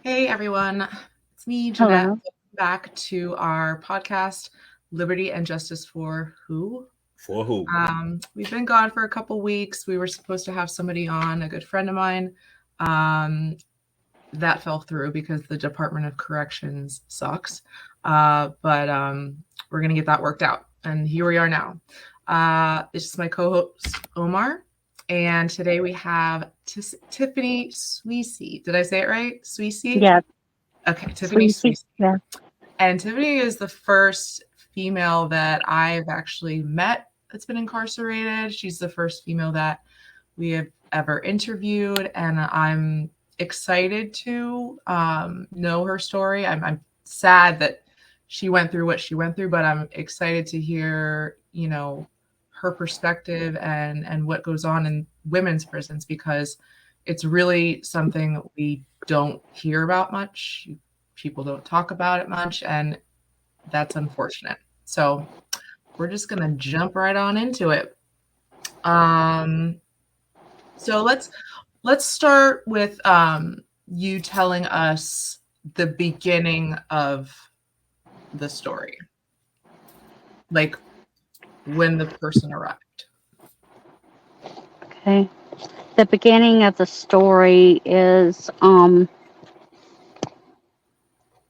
Hey everyone, it's me, Jeanette. Hello. Welcome back to our podcast, Liberty and Justice for Who? For who? We've been gone for a couple weeks. We were supposed to have somebody on, a good friend of mine. Um, that fell through because the Department of Corrections sucks. But we're going to get that worked out. And here we are now. This is my co host, Omar. And today we have Tiffany Souissi. Did I say it right? Souissi? Yes, Okay, Tiffany Susie. Souissi. Yeah. And Tiffany is the first female that I've actually met that's been incarcerated. She's the first female that we have ever interviewed, and I'm excited to know her story. I'm sad that she went through what she went through, but I'm excited to hear, her perspective and what goes on in women's prisons, because it's really something we don't hear about much. People don't talk about it much, and that's unfortunate. So we're just gonna jump right on into it. So let's start with you telling us the beginning of the story, like when the person arrived. Okay. The beginning of the story is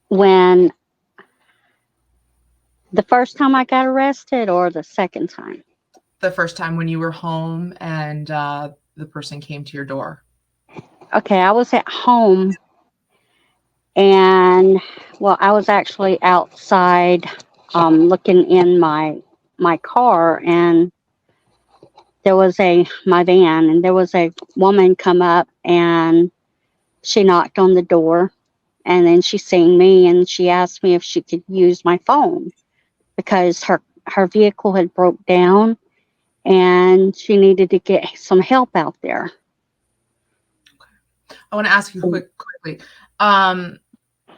when the first time I got arrested or the second time. The first time when you were home and the person came to your door. Okay, I was at home and I was actually outside looking in my car, and there was my van, and there was a woman come up and she knocked on the door, and then she seen me and she asked me if she could use my phone because her vehicle had broke down and she needed to get some help out there. I want to ask you quickly.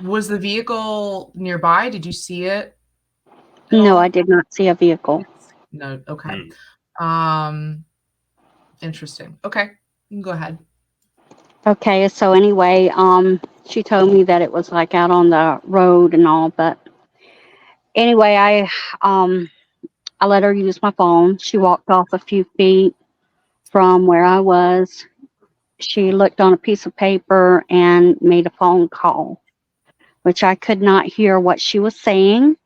Was the vehicle nearby? Did you see it at No, all? I did not see a vehicle. No. Okay. Mm. Interesting. Okay, you can go ahead. Okay, so anyway, she told me that it was like out on the road and all, but anyway, I let her use my phone. She walked off a few feet from where I was. She looked on a piece of paper and made a phone call, which I could not hear what she was saying.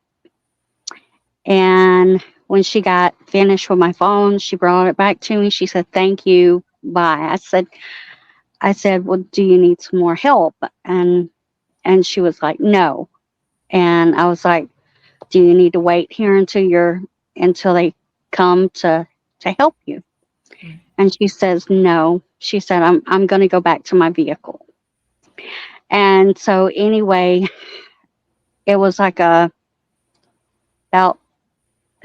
And when she got finished with my phone, she brought it back to me. She said, "Thank you. Bye." I said, "Well, do you need some more help?" And she was like, "No." And I was like, "Do you need to wait here until they come to help you?" And she says, "No." She said, I'm going to go back to my vehicle." And so anyway, it was like about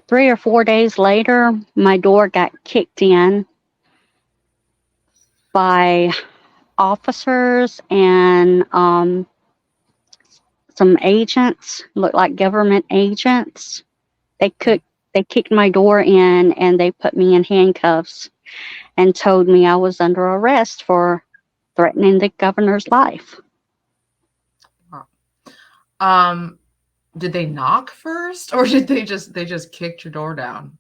3 or 4 days later, my door got kicked in by officers and some agents, looked like government agents. They kicked my door in and they put me in handcuffs and told me I was under arrest for threatening the governor's life. Did they knock first, or did they just kicked your door down?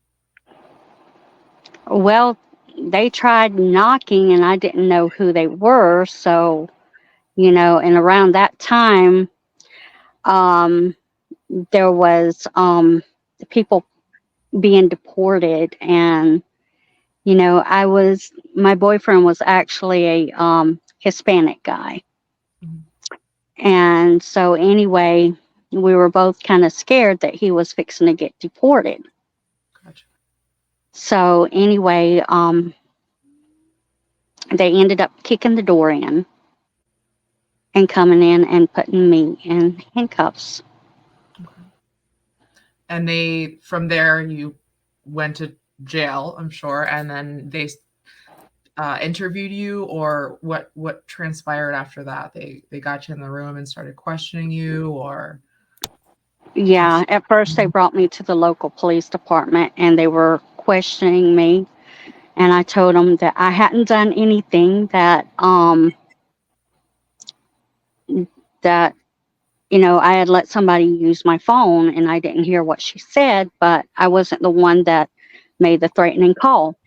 Well, they tried knocking and I didn't know who they were, so and around that time there was the people being deported, and my boyfriend was actually a Hispanic guy. And so anyway, we were both kind of scared that he was fixing to get deported. Gotcha. So anyway, they ended up kicking the door in and coming in and putting me in handcuffs. Okay. And from there, you went to jail, I'm sure, and then they interviewed you, or what transpired after that? They got you in the room and started questioning you, or? Yeah, at first they brought me to the local police department and they were questioning me, and I told them that I hadn't done anything, that that, you know, I had let somebody use my phone and I didn't hear what she said, but I wasn't the one that made the threatening call.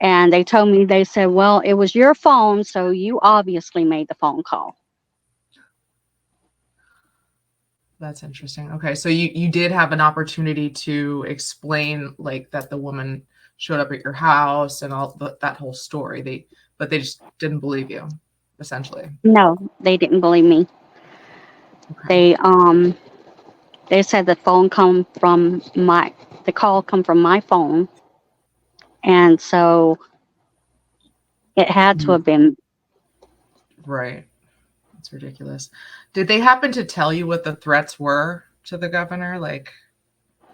And they told me, they said, well, it was your phone, so you obviously made the phone call. That's interesting. Okay, so you did have an opportunity to explain like that the woman showed up at your house and all that whole story. But they just didn't believe you, essentially. No, they didn't believe me. Okay. They said the call come from my phone, and so it had to have been. Right. That's ridiculous. Did they happen to tell you what the threats were to the governor, like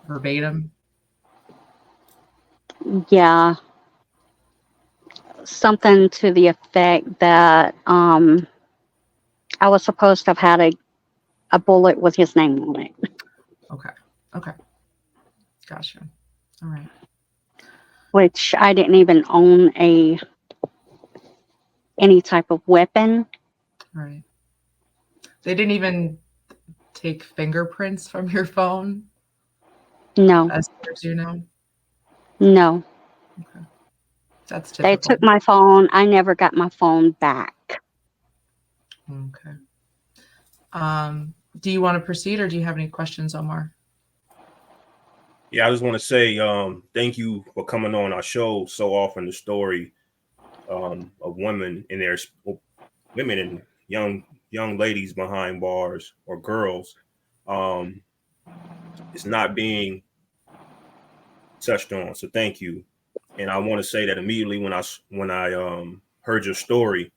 verbatim? Yeah, something to the effect that I was supposed to have had a bullet with his name on it. Okay. Gotcha. All right. Which I didn't even own any type of weapon. Right. They didn't even take fingerprints from your phone, No, as far as you know? no. Okay. That's They typical. took my phone. I never got my phone back. Okay. Do you want to proceed or do you have any questions, Omar? Yeah, I just want to say thank you for coming on our show. So often the story of women and there's women and young ladies behind bars or girls is not being touched on. So thank you. And I want to say that immediately when I heard your story,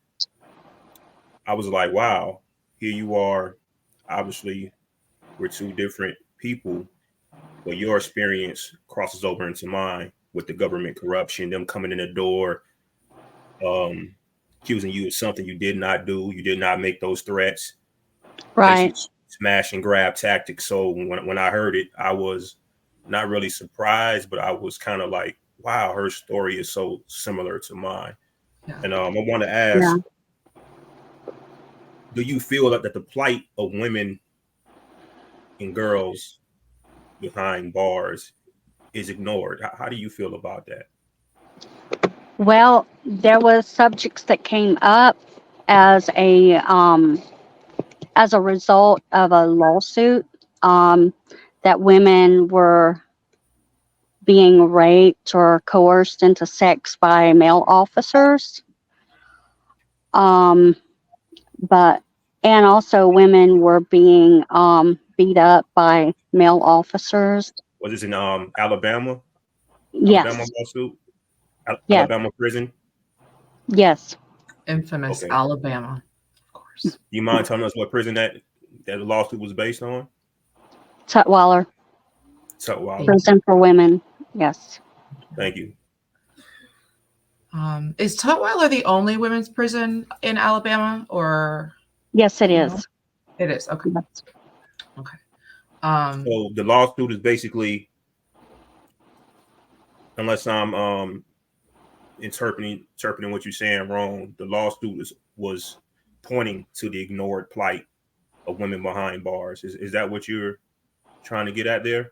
I was like, wow, here you are. Obviously, we're two different people, but your experience crosses over into mine with the government corruption, them coming in the door, accusing you of something you did not do. You did not make those threats. Basically, Right. smash and grab tactics. So when I heard it, I was not really surprised, but I was kind of like, wow, her story is so similar to mine. Yeah. And I want to Yeah. ask, do you feel that the plight of women and girls behind bars is ignored? How do you feel about that? Well, there was subjects that came up as a result of a lawsuit, that women were being raped or coerced into sex by male officers. Um, but and also women were being beat up by male officers. Was this in Alabama Yes, lawsuit, yes, Alabama prison? yes. Infamous Okay. Alabama, of course. Do you mind telling us what prison that the lawsuit was based on? Tutwiler So, wow, Thank Prison for women. Yes, thank you. Is Tutwiler the only women's prison in Alabama, or yes, it do you know? is. It is. Okay. Yes. Okay. So the lawsuit is basically, unless I'm interpreting what you're saying wrong, the lawsuit was pointing to the ignored plight of women behind bars. Is that what you're trying to get at there?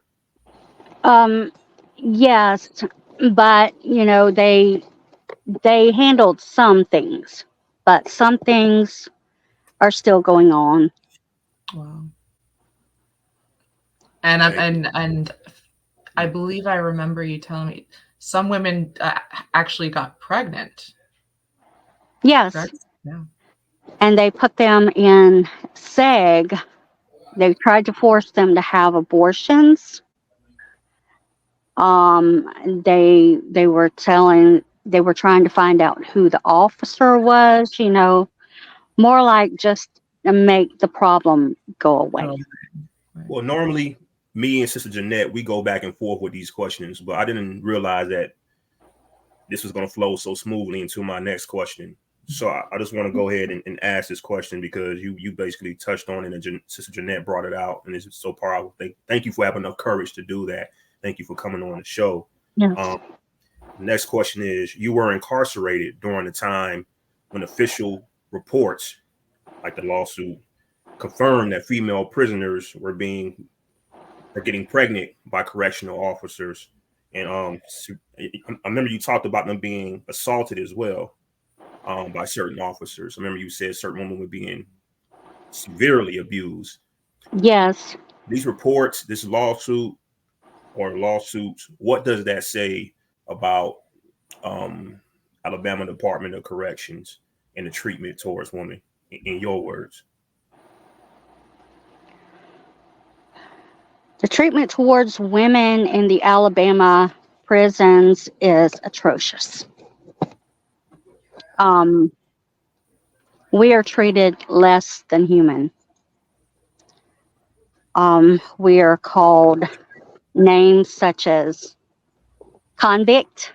Um, yes, but you know they handled some things, but some things are still going on. Wow. And Thank you. and I believe I remember you telling me some women actually got pregnant. Yes, Correct? Yeah. and they put them in seg. They tried to force them to have abortions. They were trying to find out who the officer was. You know, more like just to make the problem go away. Oh, right. Well, normally me and Sister Jeanette, we go back and forth with these questions, but I didn't realize that this was going to flow so smoothly into my next question. So I just want to go ahead and ask this question because you basically touched on it and Sister Jeanette brought it out and it's so powerful. Thank you for having enough courage to do that. Thank you for coming on the show. Yes. Next question is, you were incarcerated during the time when official reports, like the lawsuit, confirmed that female prisoners were getting pregnant by correctional officers. And I remember you talked about them being assaulted as well by certain officers. I remember you said certain women were being severely abused. Yes. These reports, this lawsuit or lawsuits, what does that say about Alabama Department of Corrections and the treatment towards women, in your words? The treatment towards women in the Alabama prisons is atrocious. We are treated less than human. We are called names such as convict,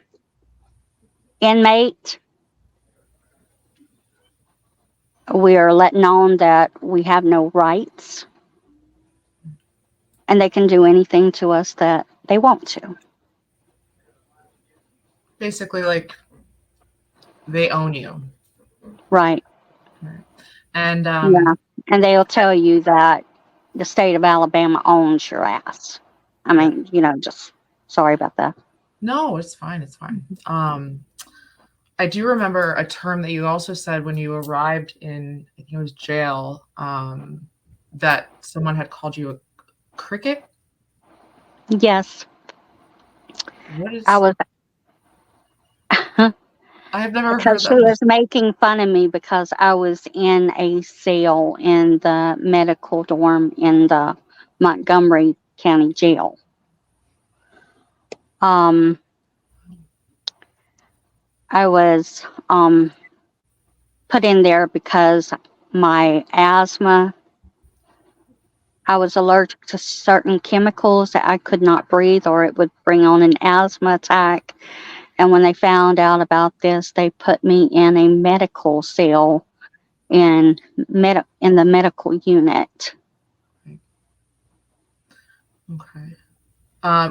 inmate. We are let known that we have no rights, and they can do anything to us that they want to. Basically, like, they own you. Right. And yeah. And they'll tell you that the state of Alabama owns your ass. I mean, just sorry about that. No, it's fine. It's fine. I do remember a term that you also said when you arrived in, I think it was jail, that someone had called you a cricket. Yes. What is? I was. I have never heard Because that. she was making fun of me because I was in a cell in the medical dorm in the Montgomery County Jail. I was put in there because my asthma, I was allergic to certain chemicals that I could not breathe, or it would bring on an asthma attack. And when they found out about this, they put me in a medical cell in the medical unit. Okay.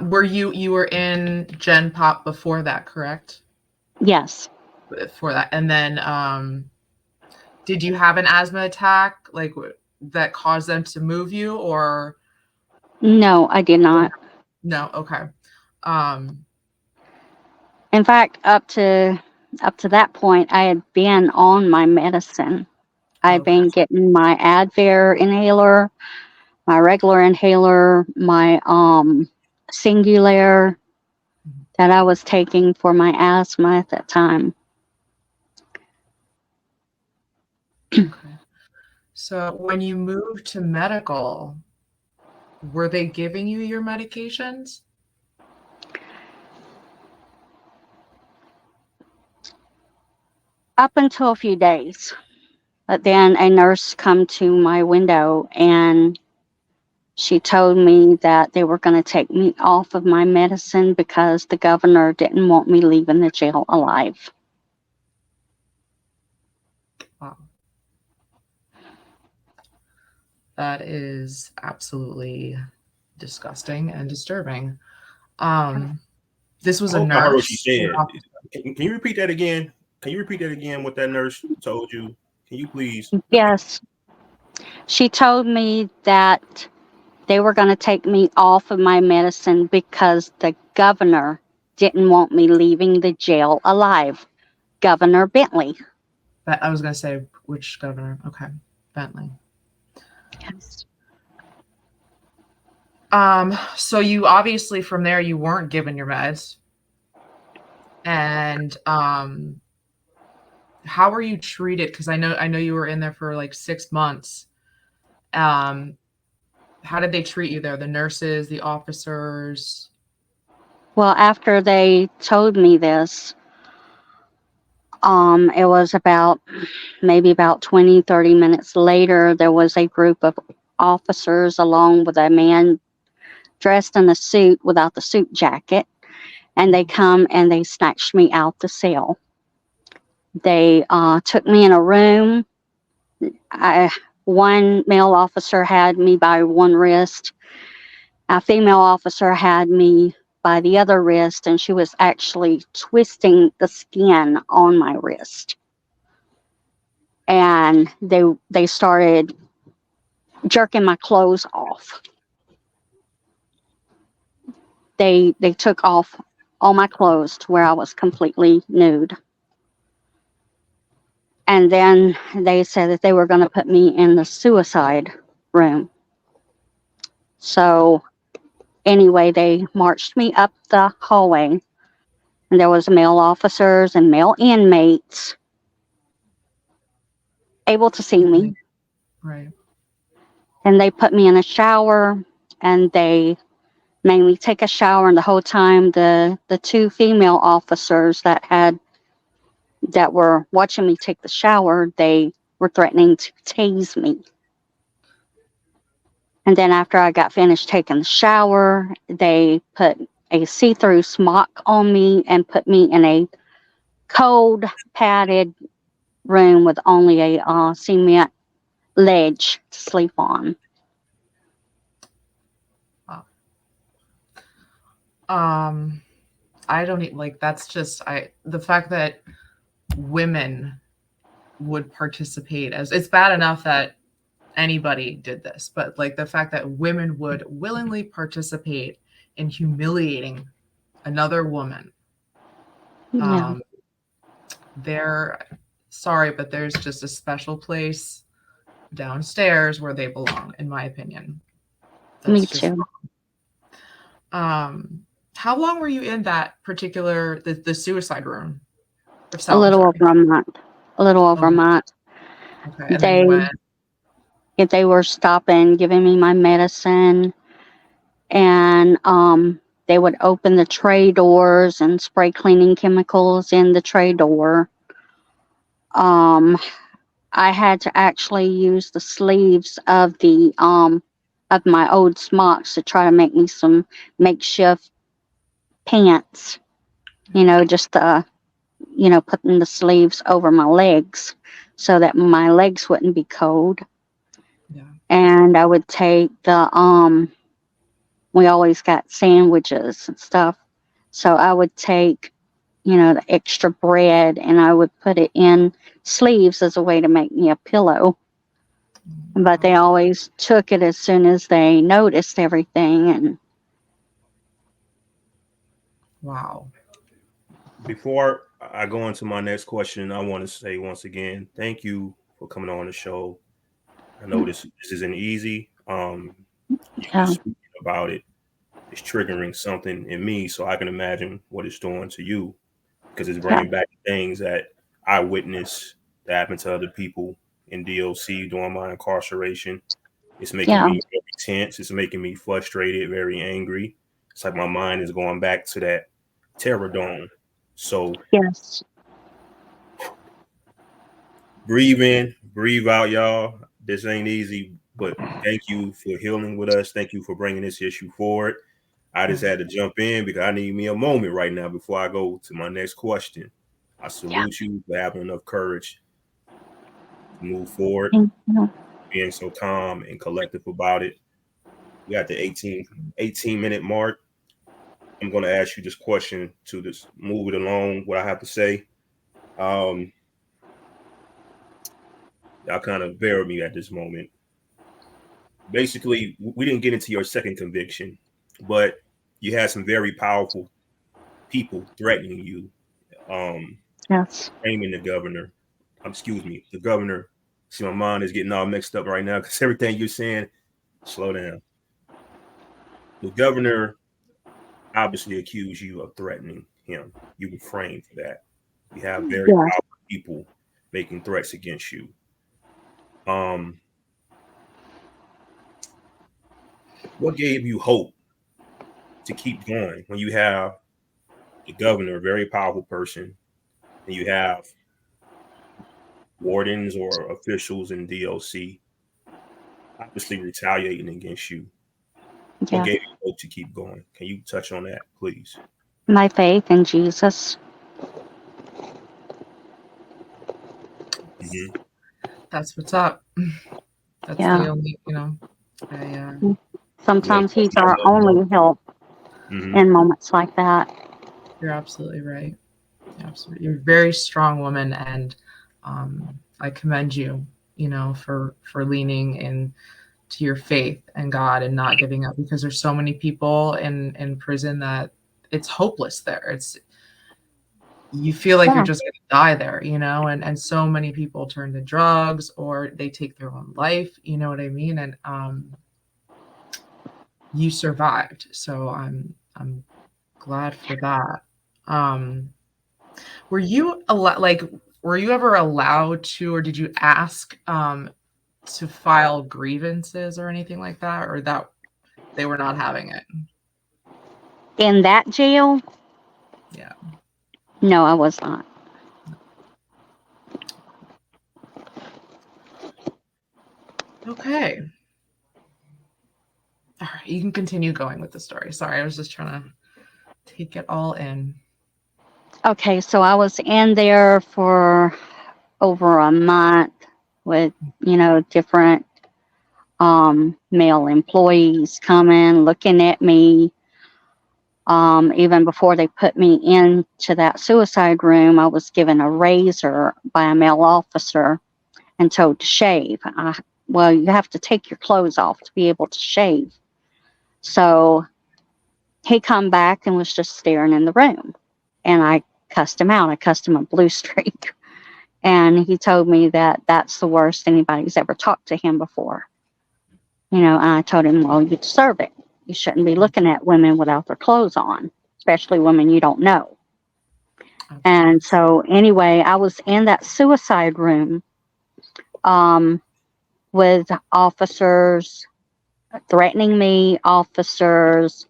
Were you were in Gen Pop before that, correct? Yes. Before that. And then did you have an asthma attack like that caused them to move you, or? No, I did not. No. Okay. In fact, up to that point, I had been on my medicine. I had been getting my Advair inhaler, my regular inhaler, my Singulair that I was taking for my asthma at that time. Okay. So when you moved to medical, were they giving you your medications? Up until a few days. But then a nurse come to my window and she told me that they were going to take me off of my medicine because the governor didn't want me leaving the jail alive. Wow. That is absolutely disgusting and disturbing. This was a nurse. I heard what she said. Can you repeat that again? Can you repeat that again, what that nurse told you? Can you please? Yes. She told me that they were going to take me off of my medicine because the governor didn't want me leaving the jail alive. Governor Bentley. I was going to say, which governor? Okay, Bentley. Yes. So you obviously from there you weren't given your meds. And how were you treated? Because I know you were in there for like 6 months. How did they treat you there? The nurses, the officers? Well, after they told me this, it was maybe about 20, 30 minutes later, there was a group of officers along with a man dressed in a suit without the suit jacket, and they come and they snatched me out the cell. They took me in a room. One male officer had me by one wrist. A female officer had me by the other wrist, and she was actually twisting the skin on my wrist. And they started jerking my clothes off. They took off all my clothes to where I was completely nude. And then they said that they were going to put me in the suicide room. So anyway, they marched me up the hallway, and there was male officers and male inmates able to see me. Right. And they put me in a shower, and they made me take a shower. And the whole time, the two female officers that were watching me take the shower, they were threatening to tase me. And then after I got finished taking the shower, they put a see-through smock on me and put me in a cold, padded room with only a cement ledge to sleep on. I don't like, that's just, the fact that women would participate, as it's bad enough that anybody did this, but like the fact that women would willingly participate in humiliating another woman. Yeah. They're sorry, but there's just a special place downstairs where they belong, in my opinion. That's Me just too. How long were you in that particular the suicide room? A little over a month. A little over a month. Okay. And then when? If they were stopping, giving me my medicine, and they would open the tray doors and spray cleaning chemicals in the tray door. I had to actually use the sleeves of the of my old smocks to try to make me some makeshift pants. Just putting the sleeves over my legs so that my legs wouldn't be cold. Yeah. And I would take the we always got sandwiches and stuff. So I would take, the extra bread, and I would put it in sleeves as a way to make me a pillow. But they always took it as soon as they noticed everything. And wow. Before I go into my next question, I want to say once again, thank you for coming on the show. I know this isn't easy. You just speaking about it is triggering something in me, so I can imagine what it's doing to you, because it's bringing back things that I witnessed that happened to other people in DOC during my incarceration. It's making me very tense. It's making me frustrated, very angry. It's like my mind is going back to that terror dome. So yes, breathe in, breathe out, y'all. This ain't easy, but thank you for healing with us. Thank you for bringing this issue forward. I just had to jump in because I need me a moment right now before I go to my next question. I salute you for having enough courage to move forward, being so calm and collective about it. We got the 18-minute mark. I'm going to ask you this question to just move it along, what I have to say. Y'all kind of bear with me at this moment. Basically, we didn't get into your second conviction, but you had some very powerful people threatening you. Naming the governor. The governor. See, my mind is getting all mixed up right now because everything you're saying, slow down. The governor obviously accused you of threatening him. You were framed for that. You have very powerful people making threats against you. What gave you hope to keep going when you have the governor, a very powerful person, and you have wardens or officials in DOC obviously retaliating against you? What gave you hope to keep going? Can you touch on that, please? My faith in Jesus. Mm-hmm. That's what's up. That's the only, sometimes he's our only help in moments like that. You're absolutely right. Absolutely. You're a very strong woman, and I commend you, for leaning to your faith and God and not giving up, because there's so many people in prison that it's hopeless there. You feel like you're Yeah. just going to die there, and so many people turn to drugs or they take their own life, you know what I mean? And you survived, so I'm glad for that. Were you were you ever allowed to, or did you ask to file grievances or anything like that, or that they were not having it? In that jail? Yeah. No, I was not. Okay. All right, you can continue going with the story. Sorry, I was just trying to take it all in. Okay, so I was in there for over a month with, different male employees coming, looking at me. Even before they put me into that suicide room, I was given a razor by a male officer and told to shave. Well, you have to take your clothes off to be able to shave. So he come back and was just staring in the room. And I cussed him out. I cussed him a blue streak. And he told me that that's the worst anybody's ever talked to him before. And I told him, well, you deserve it. You shouldn't be looking at women without their clothes on, especially women you don't know. And so anyway, I was in that suicide room with officers threatening me, officers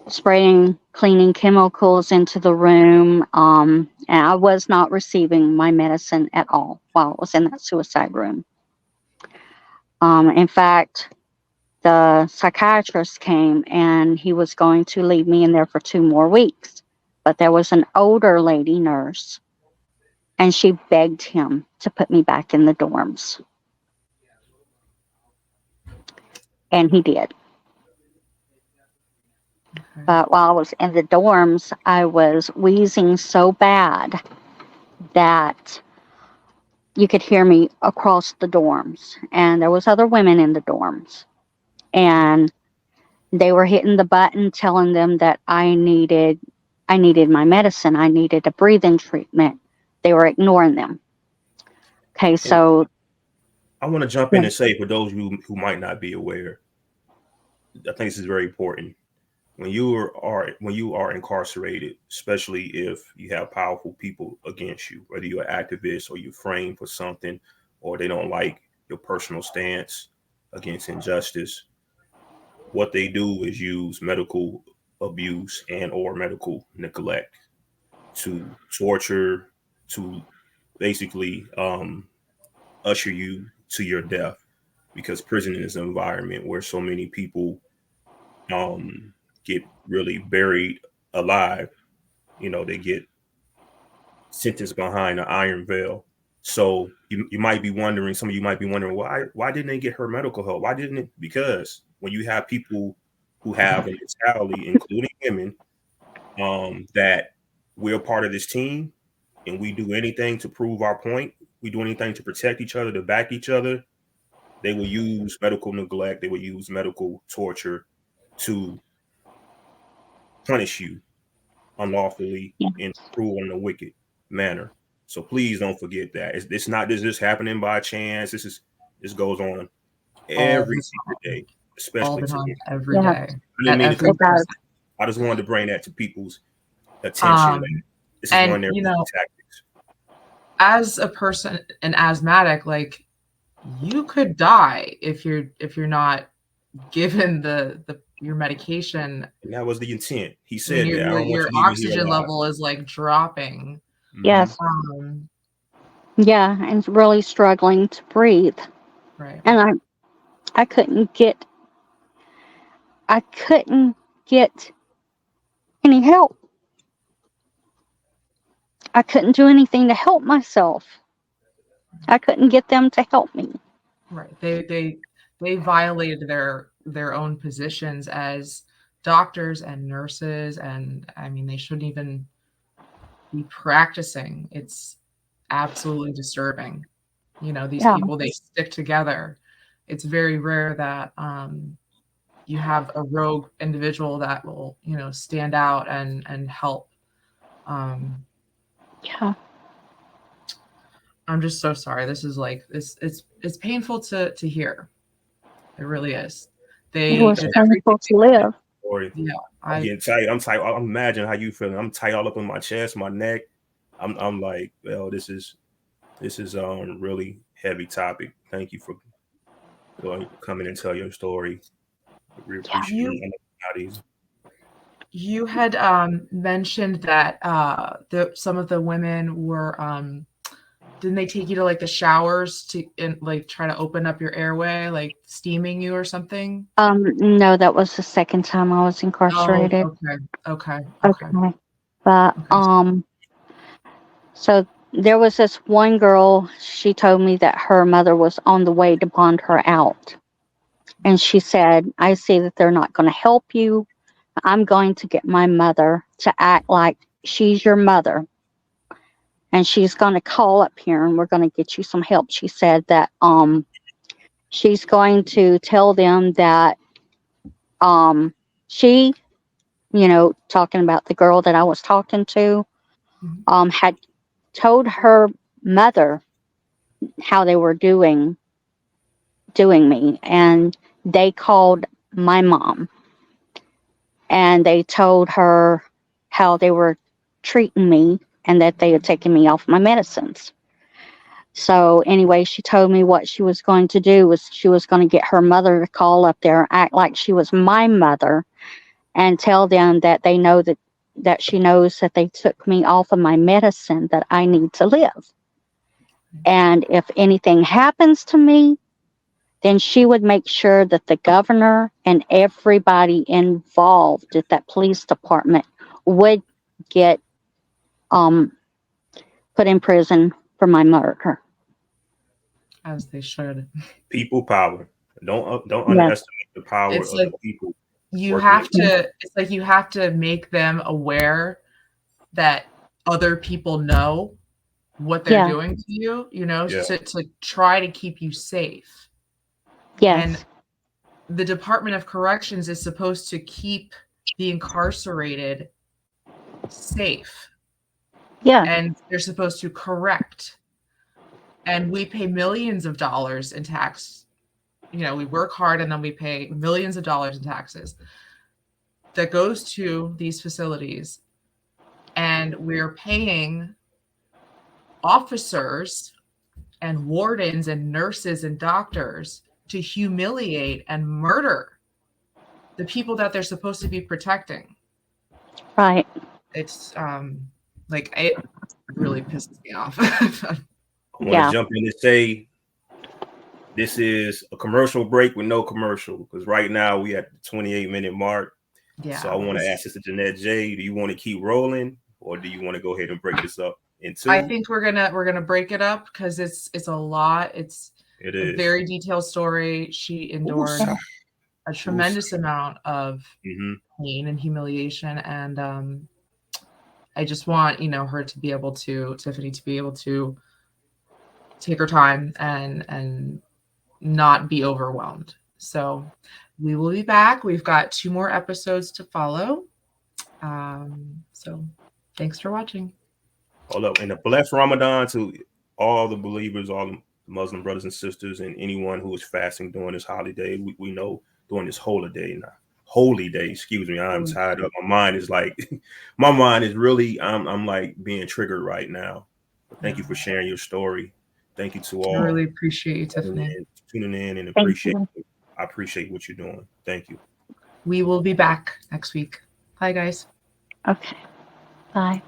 spraying cleaning chemicals into the room. And I was not receiving my medicine at all while I was in that suicide room. In fact, the psychiatrist came and he was going to leave me in there for 2 more weeks. But there was an older lady nurse and she begged him to put me back in the dorms. And he did. Okay. But while I was in the dorms, I was wheezing so bad that you could hear me across the dorms. And there was other women in the dorms. And they were hitting the button telling them that I needed my medicine. I needed a breathing treatment. They were ignoring them. Okay, so I want to jump in and say, for those who might not be aware, I think this is very important. When you are incarcerated, especially if you have powerful people against you, whether you're an activist or you're framed for something, or they don't like your personal stance against injustice, what they do is use medical abuse and or medical neglect to torture, to basically usher you to your death, because prison is an environment where so many people get really buried alive. They get sentenced behind an iron veil. So you might be wondering, some of you might be wondering, why didn't they get her medical help? Why didn't it? Because when you have people who have a mentality, including women, that we're part of this team and we do anything to prove our point, we do anything to protect each other, to back each other, they will use medical neglect, they will use medical torture to punish you unlawfully in cruel and a wicked manner. So please don't forget that. It's not this happening by chance. This goes on All every the single day, time. All especially the to time, women. every day. I didn't At mean to every cut it does. person. I just wanted to bring that to people's attention. This is one of And their tactics. as a person, an asthmatic, like, you could die if you're not given your medication And that was the intent. He when said your that. I your, don't want your you leaving here oxygen alive. level is like dropping. Yes. Um, Yeah, and really struggling to breathe. right. And I couldn't get any help. I couldn't do anything to help myself. I couldn't get them to help me. Right. They violated their own positions as doctors and nurses, and I mean they shouldn't even be practicing. It's absolutely disturbing. These Yeah. people, they stick together. It's very rare that you have a rogue individual that will, stand out and help. Yeah. I'm just so sorry. This is like this. It's painful to hear. It really is. It They was did painful to live. Or Yeah, I'm getting tight. I'm tight. I imagine how you feeling. I'm tight all up in my chest, my neck. I'm like, well, this is really heavy topic. Thank you for coming and tell your story. We appreciate it. You had mentioned that some of the women were didn't they take you to like the showers to like try to open up your airway, like steaming you or something? No, that was the second time I was Oh, incarcerated. okay. Okay. But Okay. so there was this one girl, she told me that her mother was on the way to bond her out. And she said, I see that they're not going to help you. I'm going to get my mother to act like she's your mother. And she's going to call up here and we're going to get you some help. She said that she's going to tell them that she, talking about the girl that I was talking to, had told her mother how they were doing me, and they called my mom and they told her how they were treating me and that they had taken me off my medicines. So anyway, she told me what she was going to do was she was going to get her mother to call up there, act like she was my mother, and tell them that they know that she knows that they took me off of my medicine, that I need to live. And if anything happens to me, then she would make sure that the governor and everybody involved at that police department would get put in prison for my murder. As they should. People power. Don't Yes. underestimate the power It's of like the people. you have to. It's like you have to make them aware that other people know what they're doing to you. To try to keep you safe. Yes. And the Department of Corrections is supposed to keep the incarcerated safe. Yeah. And they're supposed to correct. And we pay millions of dollars in tax. We work hard and then we pay millions of dollars in taxes that goes to these facilities. And we're paying officers and wardens and nurses and doctors to humiliate and murder the people that they're supposed to be protecting. Right. It's like it really pisses me off. I want to jump in and say this is a commercial break with no commercial, because right now we at the 28-minute mark. Yeah. So I want to ask Sister Jeanette J, do you want to keep rolling or do you want to go ahead and break this up in two? I think we're gonna break it up because it's a lot. It is a very detailed story. She endured a tremendous amount of pain and humiliation, and I just want her to be able to, Tiffany, to be able to take her time and not be overwhelmed. So we will be back. We've got 2 more episodes to follow. So thanks for watching. Hold up. And a blessed Ramadan to all the believers, all the Muslim brothers and sisters, and anyone who is fasting during this holiday. We know during this holy day, excuse me. I'm tired up. My mind is really, I'm like being triggered right now. But thank you for sharing your story. Thank you to all. I really appreciate you, Tiffany. Tuning in and appreciate it. I appreciate what you're doing. Thank you. We will be back next week. Bye, guys. Okay. Bye.